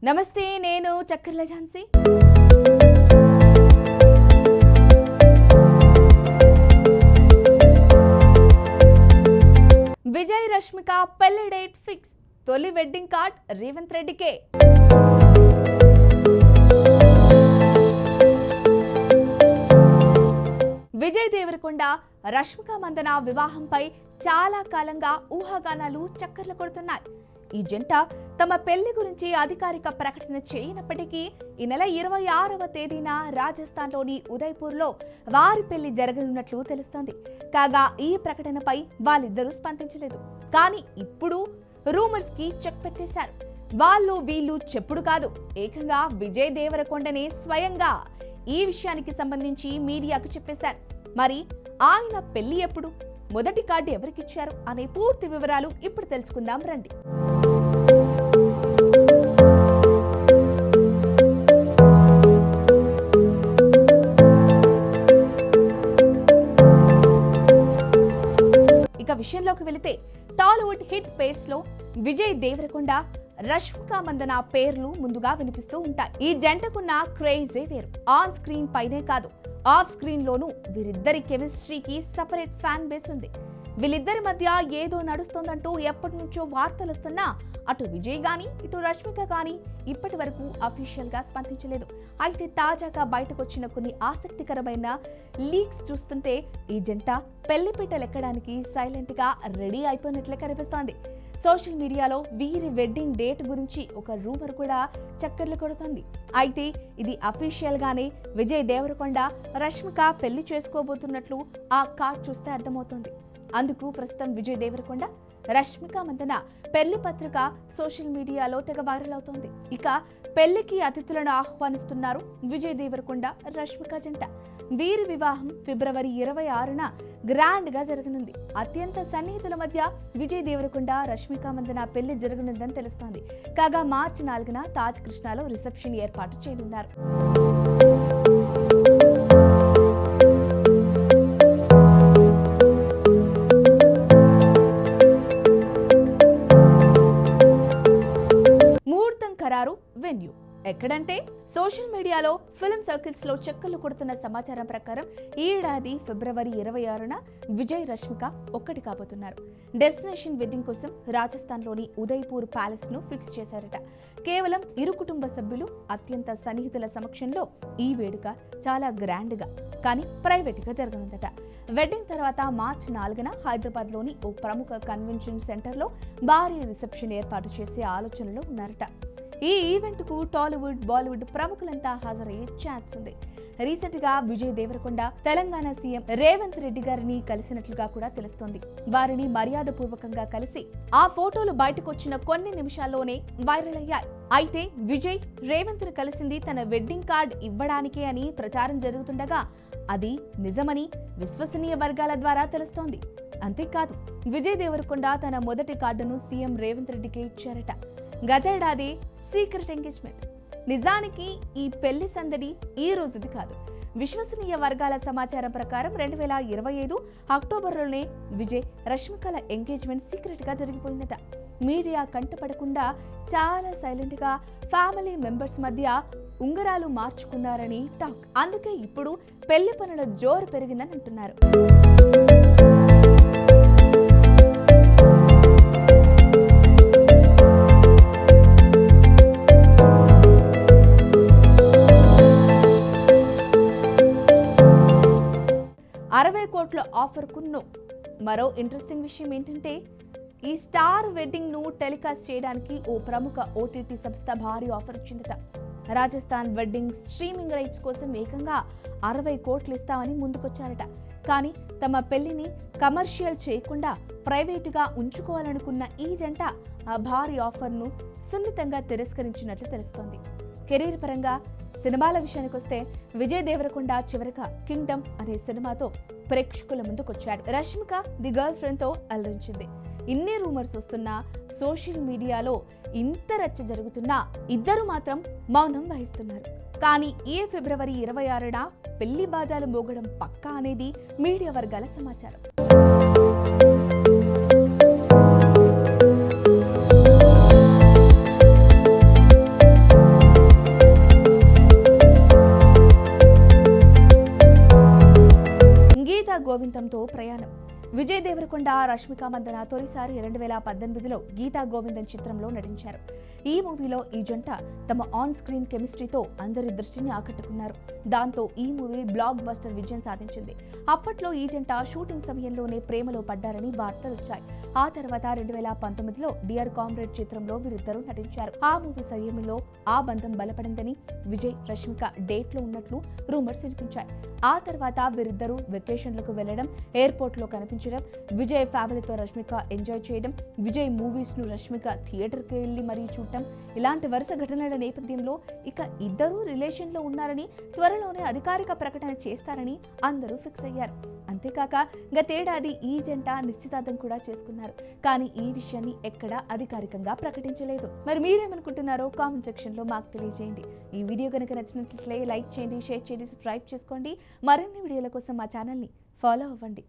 నమస్తే, నేను చక్కర్ల ఝాన్సీ. విజయ్ రష్మిక పెళ్లి డేట్ ఫిక్స్. తొలి వెడ్డింగ్ కార్డ్ రేవంత్ రెడ్డికే. విజయ్ దేవరకొండ రష్మిక మందన వివాహంపై చాలా కాలంగా ఊహాగానాలు చక్కర్లు కొడుతున్నాయి. ఈ జంట తమ పెళ్లి గురించి అధికారిక ప్రకటన చేయనప్పటికీ ఈ నెల 26వ తేదీన రాజస్థాన్లోని ఉదయ్పూర్లో వారి పెళ్లి జరగనున్నట్లు తెలుస్తోంది. కాగా ఈ ప్రకటనపై వాళ్ళిద్దరూ స్పందించలేదు. కానీ ఇప్పుడు రూమర్స్ కి చెక్ పెట్టేశారు. వీళ్ళు చెప్పుడు కాదు, ఏకంగా విజయ్ దేవరకొండనే స్వయంగా ఈ విషయానికి సంబంధించి మీడియాకు చెప్పేశారు. మరి ఆయన పెళ్లి ఎప్పుడు, మొదటి కార్డు ఎవరికిచ్చారు అనే పూర్తి వివరాలు ఇప్పుడు తెలుసుకుందాం రండి. ఇక విషయంలోకి వెళితే, టాలీవుడ్ హిట్ పేర్స్ లో విజయ్ దేవరకొండ, రష్మిక మందన పేర్లు ముందుగా వినిపిస్తూ ఉంటాయి. ఈ జంటకున్న క్రేజే వేరు. ఆన్ స్క్రీన్ పైనే కాదు, ఆఫ్ స్క్రీన్ లోనూ వీరిద్దరి కెమిస్ట్రీకి సెపరేట్ ఫ్యాన్ బేస్ ఉంది. వీళ్ళిద్దరి మధ్య ఏదో నడుస్తోందంటూ ఎప్పటి నుంచో వార్తలు వస్తున్నా అటు విజయ్ గాని ఇటు రష్మిక గాని ఇప్పటి వరకు అఫీషియల్ గా స్పందించలేదు. అయితే తాజాగా బయటకు వచ్చిన కొన్ని ఆసక్తికరమైన లీక్స్ చూస్తుంటే ఈ జంట పెళ్లిపీటలెక్కడానికి సైలెంట్ గా రెడీ అయిపోయినట్లే కనిపిస్తోంది. సోషల్ మీడియాలో వీరి వెడ్డింగ్ డేట్ గురించి ఒక రూమర్ కూడా చక్కర్లు కొడుతోంది. అయితే ఇది అఫీషియల్ గానే విజయ్ దేవరకొండ రష్మిక పెళ్లి చేసుకోబోతున్నట్లు ఆ కార్డ్ చూస్తే అర్థమవుతోంది. అందుకు ప్రస్తుతం విజయ్ దేవరకొండ, రష్మిక మందన పెళ్లి పత్రిక సోషల్ మీడియాలో తెగ వైరల్ అవుతోంది. ఇక పెళ్లికి అతిథులను ఆహ్వానిస్తున్నారు విజయ్ దేవరకొండ, రష్మిక జంట. వీరి వివాహం ఫిబ్రవరి 26న గ్రాండ్ గా జరగనుంది. అత్యంత సన్నిహితుల మధ్య విజయ్ దేవరకొండ, రష్మిక మందన పెళ్లి జరగనుందని తెలుస్తోంది. కాగా మార్చి 4న తాజ్ కృష్ణాలో రిసెప్షన్ ఏర్పాటు చేయనున్నారు. వెన్యూ ఎక్కడంటే, సోషల్ మీడియాలో ఫిల్మ్ సర్కిల్స్ లో చక్కర్లు కొడుతున్న సమాచారం ప్రకారం ఈ ఏడాది ఫిబ్రవరి 26న విజయ్, రష్మిక ఒక్కటి కాబోతున్నారు. డెస్టినేషన్ వెడ్డింగ్ కోసం రాజస్థాన్లోని ఉదయ్పూర్ ప్యాలెస్ ను ఫిక్స్ చేశారట. కేవలం ఇరు కుటుంబ సభ్యులు, అత్యంత సన్నిహితుల సమక్షంలో ఈ వేడుక చాలా గ్రాండ్ గా కానీ ప్రైవేట్ గా జరగనుందట. వెడ్డింగ్ తర్వాత మార్చి 4న హైదరాబాద్ లోని ఓ ప్రముఖ కన్వెన్షన్ సెంటర్ లో భారీ రిసెప్షన్ ఏర్పాటు చేసే ఆలోచనలో ఉన్నారట. ఈ ఈవెంట్ కు టాలీవుడ్, బాలీవుడ్ ప్రముఖులంతా హాజరయ్యే ఛాన్స్ ఉంది. రీసెంట్ గా విజయ్ దేవరకొండ తెలంగాణ సీఎం రేవంత్ రెడ్డి గారిని కలిసినట్లుగా కూడా తెలుస్తోంది. వారిని మర్యాదపూర్వకంగా కలిసి ఆ ఫోటోలు బయటకొచ్చిన కొన్ని నిమిషాల్లోనే వైరల్ అయ్యాయి. అయితే విజయ్ రేవంత్ ను కలిసింది తన వెడ్డింగ్ కార్డ్ ఇవ్వడానికే అని ప్రచారం జరుగుతుండగా అది నిజమని విశ్వసనీయ వర్గాల ద్వారా తెలుస్తోంది. అంతేకాదు, విజయ్ దేవరకొండ తన మొదటి కార్డును సీఎం రేవంత్ రెడ్డికే ఇచ్చారట. గతేడాది సీక్రెట్ ఎంగేజ్మెంట్. నిజానికి ఈ పెళ్లి సందడి ఈ రోజుది కాదు. విశ్వసనీయ వర్గాల సమాచారం ప్రకారం 2025 అక్టోబర్లోనే విజయ్, రష్మికల ఎంగేజ్మెంట్ సీక్రెట్ గా జరిగిపోయిందట. మీడియా కంటపడకుండా చాలా సైలెంట్ గా ఫ్యామిలీ మెంబర్స్ మధ్య ఉంగరాలు మార్చుకున్నారని టాక్. అందుకే ఇప్పుడు పెళ్లి పనుల జోరు పెరిగిందని అంటున్నారు. కోట్ల ఆఫర్ కున్నో. మరో ఇంట్రెస్టింగ్ విషయం ఏంటంటే, ఈ స్టార్ వెడ్డింగ్ ను టెలికాస్ట్ చేయడానికి ఓ ప్రముఖ ఓటీటీ సంస్థ భారీ ఆఫర్ ఇచ్చిందట. రాజస్థాన్ వెడ్డింగ్ స్ట్రీమింగ్ రైట్స్ కోసం ఏకంగా 60 కోట్లు ఇస్తామని ముందుకొచ్చారట. కానీ తమ పెళ్లిని కమర్షియల్ చేయకుండా ప్రైవేటుగా ఉంచుకోవాలనుకున్న ఈ జంట ఆ భారీ ఆఫర్ ను సున్నితంగా తిరస్కరించినట్లు తెలుస్తోంది. కెరీర్ పరంగా సినిమాల విషయానికి వస్తే, విజయ్ దేవరకొండ చివరగా కింగ్డమ్ అనే సినిమాతో ప్రేక్షకుల ముందుకొచ్చాడు. రష్మిక ది గర్ల్ ఫ్రెండ్ తో అలరించింది. ఇన్ని రూమర్స్ వస్తున్నా, సోషల్ మీడియాలో ఇంత రచ్చ జరుగుతున్నా ఇద్దరు మాత్రం మౌనం వహిస్తున్నారు. కానీ ఈ ఫిబ్రవరి 26న పెళ్లి బాజాలు మోగడం పక్కా అనేది మీడియా వర్గాల సమాచారం. జీవితంతో ప్రయాణం. విజయ్ దేవరకొండ, రష్మిక మందన తొలిసారి 2018లో గీతా గోవిందం చిత్రంలో నటించారు. ఈ మూవీలో ఈ జంట తమ ఆన్ స్క్రీన్ కెమిస్ట్రీతో అందరి దృష్టిని ఆకట్టుకున్నారు. దాంతో ఈ మూవీ బ్లాక్ బస్టర్ విజయం సాధించింది. అప్పట్లో ఈ జంట షూటింగ్ సమయంలోనే ప్రేమలో పడ్డారని వార్తలు వచ్చాయి. ఆ తర్వాత 2019లో డియర్ కామ్రేడ్ చిత్రంలో వీరిద్దరూ నటించారు. ఆ మూవీ సమయంలో ఆ బంధం బలపడిందని విజయ్, రష్మిక డేట్లో ఉన్నట్లు రూమర్స్ వినిపించాయి. ఆ తర్వాత వీరిద్దరూ వెకేషన్లకు వెళ్లడం, ఎయిర్పోర్ట్ లో కనిపించడం, విజయ్ ఫ్యామిలీతో రష్మిక ఎంజాయ్ చేయడం, విజయ్ మూవీస్ ను రష్మిక థియేటర్కి వెళ్లి మరీ చూడటం, ఇలాంటి వరుస ఘటనల నేపథ్యంలో ఇక ఇద్దరూ రిలేషన్ లో ఉన్నారని, త్వరలోనే అధికారిక ప్రకటన చేస్తారని అందరూ ఫిక్స్ అయ్యారు. అంతేకాక గతేడాది ఈ జంట నిశ్చితార్థం కూడా చేసుకున్నారు. కానీ ఈ విషయాన్ని ఎక్కడా అధికారికంగా ప్రకటించలేదు. మరి మీరేమనుకుంటున్నారో కామెంట్ సెక్షన్ లో మాకు తెలియజేయండి. ఈ వీడియో కనుక నచ్చినట్లయితే లైక్ చేయండి, షేర్ చేయండి, సబ్స్క్రైబ్ చేసుకోండి. మరిన్ని వీడియోల కోసం మా ఛానల్ని ఫాలో అవ్వండి.